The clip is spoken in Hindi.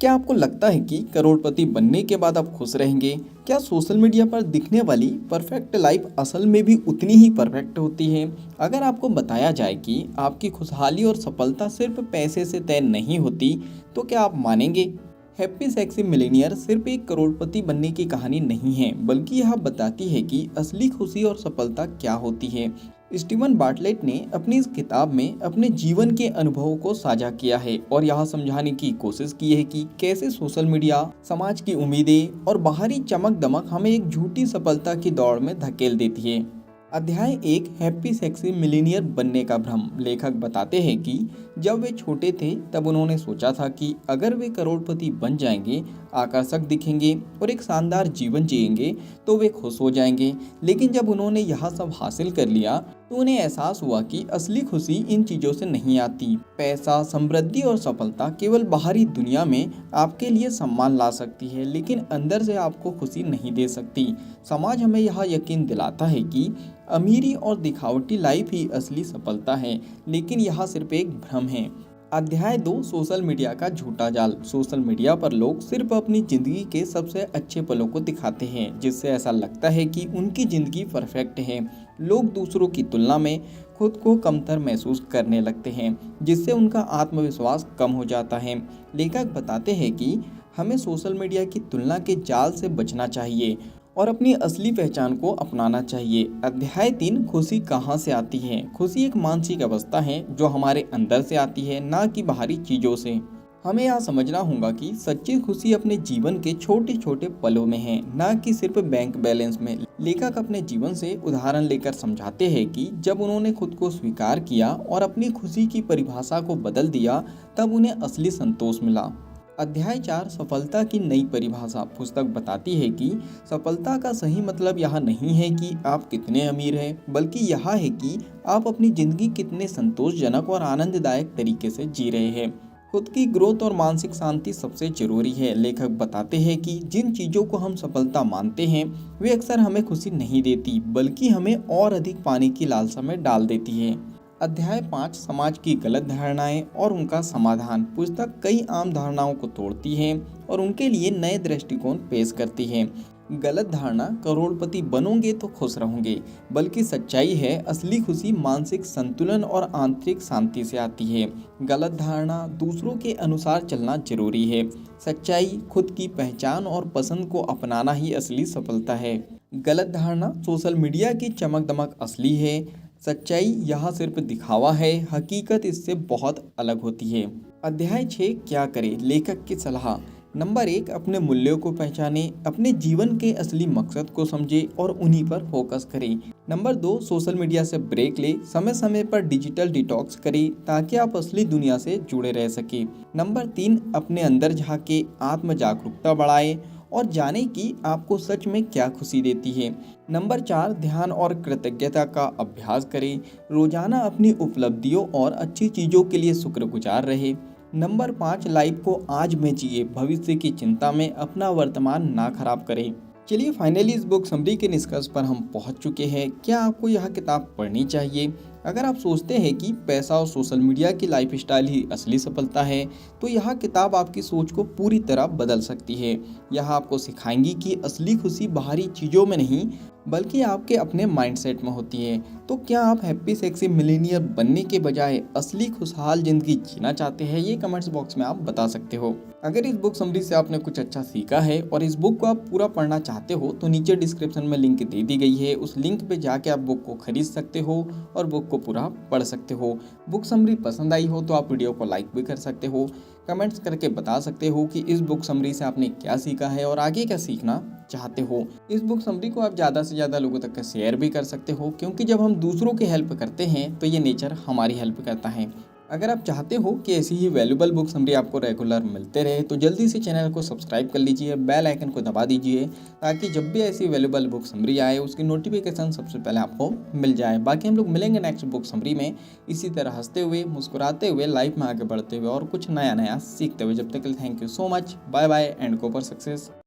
क्या आपको लगता है कि करोड़पति बनने के बाद आप खुश रहेंगे? क्या सोशल मीडिया पर दिखने वाली परफेक्ट लाइफ असल में भी उतनी ही परफेक्ट होती है? अगर आपको बताया जाए कि आपकी खुशहाली और सफलता सिर्फ पैसे से तय नहीं होती, तो क्या आप मानेंगे? हैप्पी सेक्सी मिलेनियर सिर्फ एक करोड़पति बनने की कहानी नहीं है, बल्कि यह बताती है कि असली खुशी और सफलता क्या होती है। स्टीवन बार्टलेट ने अपनी इस किताब में अपने जीवन के अनुभवों को साझा किया है और यह समझाने की कोशिश की है कि कैसे सोशल मीडिया, समाज की उम्मीदें और बाहरी चमक दमक हमें एक झूठी सफलता की दौड़ में धकेल देती है। अध्याय 1, हैप्पी सेक्सी मिलीनियर बनने का भ्रम। लेखक बताते हैं कि जब वे छोटे थे तब उन्होंने सोचा था कि अगर वे करोड़पति बन जाएंगे, आकर्षक दिखेंगे और एक शानदार जीवन जिएंगे तो वे खुश हो जाएंगे। लेकिन जब उन्होंने यह सब हासिल कर लिया तो उन्हें एहसास हुआ कि असली खुशी इन चीज़ों से नहीं आती। पैसा, समृद्धि और सफलता केवल बाहरी दुनिया में आपके लिए सम्मान ला सकती है, लेकिन अंदर से आपको खुशी नहीं दे सकती। समाज हमें यह यकीन दिलाता है कि अमीरी और दिखावटी लाइफ ही असली सफलता है, लेकिन यह सिर्फ एक भ्रम है। अध्याय 2, सोशल मीडिया का झूठा जाल। सोशल मीडिया पर लोग सिर्फ अपनी जिंदगी के सबसे अच्छे पलों को दिखाते हैं, जिससे ऐसा लगता है कि उनकी जिंदगी परफेक्ट है। लोग दूसरों की तुलना में खुद को कमतर महसूस करने लगते हैं, जिससे उनका आत्मविश्वास कम हो जाता है। लेखक बताते हैं कि हमें सोशल मीडिया की तुलना के जाल से बचना चाहिए और अपनी असली पहचान को अपनाना चाहिए। अध्याय 3, खुशी कहाँ से आती है? खुशी एक मानसिक अवस्था है जो हमारे अंदर से आती है, ना कि बाहरी चीज़ों से। हमें यह समझना होगा कि सच्ची खुशी अपने जीवन के छोटे छोटे पलों में है, ना कि सिर्फ बैंक बैलेंस में। लेखक अपने जीवन से उदाहरण लेकर समझाते हैं कि जब उन्होंने खुद को स्वीकार किया और अपनी खुशी की परिभाषा को बदल दिया, तब उन्हें असली संतोष मिला। अध्याय 4, सफलता की नई परिभाषा। पुस्तक बताती है कि सफलता का सही मतलब यह नहीं है कि आप कितने अमीर हैं, बल्कि यह है कि आप अपनी ज़िंदगी कितने संतोषजनक और आनंददायक तरीके से जी रहे हैं। खुद की ग्रोथ और मानसिक शांति सबसे जरूरी है। लेखक बताते हैं कि जिन चीज़ों को हम सफलता मानते हैं वे अक्सर हमें खुशी नहीं देती, बल्कि हमें और अधिक पाने की लालसा में डाल देती है। अध्याय 5, समाज की गलत धारणाएं और उनका समाधान। पुस्तक कई आम धारणाओं को तोड़ती है और उनके लिए नए दृष्टिकोण पेश करती है। गलत धारणा करोड़पति बनोगे तो खुश रहोगे, बल्कि सच्चाई है असली खुशी मानसिक संतुलन और आंतरिक शांति से आती है। गलत धारणा दूसरों के अनुसार चलना जरूरी है। सच्चाई खुद की पहचान और पसंद को अपनाना ही असली सफलता है। गलत धारणा सोशल मीडिया की चमक दमक असली है, सच्चाई यह सिर्फ दिखावा है, हकीकत इससे बहुत अलग होती है। अध्याय 6, क्या करें? लेखक की सलाह। नंबर 1, अपने मूल्यों को पहचाने, अपने जीवन के असली मकसद को समझे और उन्हीं पर फोकस करें। नंबर 2, सोशल मीडिया से ब्रेक ले, समय समय पर डिजिटल डिटॉक्स करें ताकि आप असली दुनिया से जुड़े रह सके। नंबर 3, अपने अंदर झांके, आत्म जागरूकता बढ़ाए और जाने कि आपको सच में क्या खुशी देती है। नंबर 4, ध्यान और कृतज्ञता का अभ्यास करें, रोजाना अपनी उपलब्धियों और अच्छी चीज़ों के लिए शुक्रगुजार रहे। नंबर 5, लाइफ को आज में जिए, भविष्य की चिंता में अपना वर्तमान ना खराब करें। चलिए फाइनली इस बुक समरी के निष्कर्ष पर हम पहुंच चुके हैं। क्या आपको यह किताब पढ़नी चाहिए? अगर आप सोचते हैं कि पैसा और सोशल मीडिया की लाइफस्टाइल ही असली सफलता है, तो यह किताब आपकी सोच को पूरी तरह बदल सकती है। यह आपको सिखाएंगी कि असली खुशी बाहरी चीज़ों में नहीं, बल्कि आपके अपने माइंडसेट में होती है। तो क्या आप हैप्पी सेक्सी मिलेनियर बनने के बजाय असली खुशहाल जिंदगी जीना चाहते हैं? ये कमेंट्स बॉक्स में आप बता सकते हो। अगर इस बुक समरी से आपने कुछ अच्छा सीखा है और इस बुक को आप पूरा पढ़ना चाहते हो, तो नीचे डिस्क्रिप्शन में लिंक दे दी गई है। उस लिंक पे जाके आप बुक को खरीद सकते हो और बुक को पूरा पढ़ सकते हो। बुक समरी पसंद आई हो तो आप वीडियो को लाइक भी कर सकते हो, कमेंट्स करके बता सकते हो कि इस बुक समरी से आपने क्या सीखा है और आगे क्या सीखना चाहते हो। इस बुक समरी को आप ज़्यादा से ज़्यादा लोगों तक शेयर भी कर सकते हो, क्योंकि जब हम दूसरों की हेल्प करते हैं तो ये नेचर हमारी हेल्प करता है। अगर आप चाहते हो कि ऐसी ही वैल्यूबल बुक समरी आपको रेगुलर मिलते रहे, तो जल्दी से चैनल को सब्सक्राइब कर लीजिए, बेल आइकन को दबा दीजिए, ताकि जब भी ऐसी वैल्यूबल बुक समरी आए उसकी नोटिफिकेशन सबसे पहले आपको मिल जाए। बाकी हम लोग मिलेंगे नेक्स्ट बुक समरी में, इसी तरह हंसते हुए, मुस्कुराते हुए, लाइफ में आगे बढ़ते हुए और कुछ नया नया सीखते हुए। जब तक के लिए thank you so much, bye bye and go for success.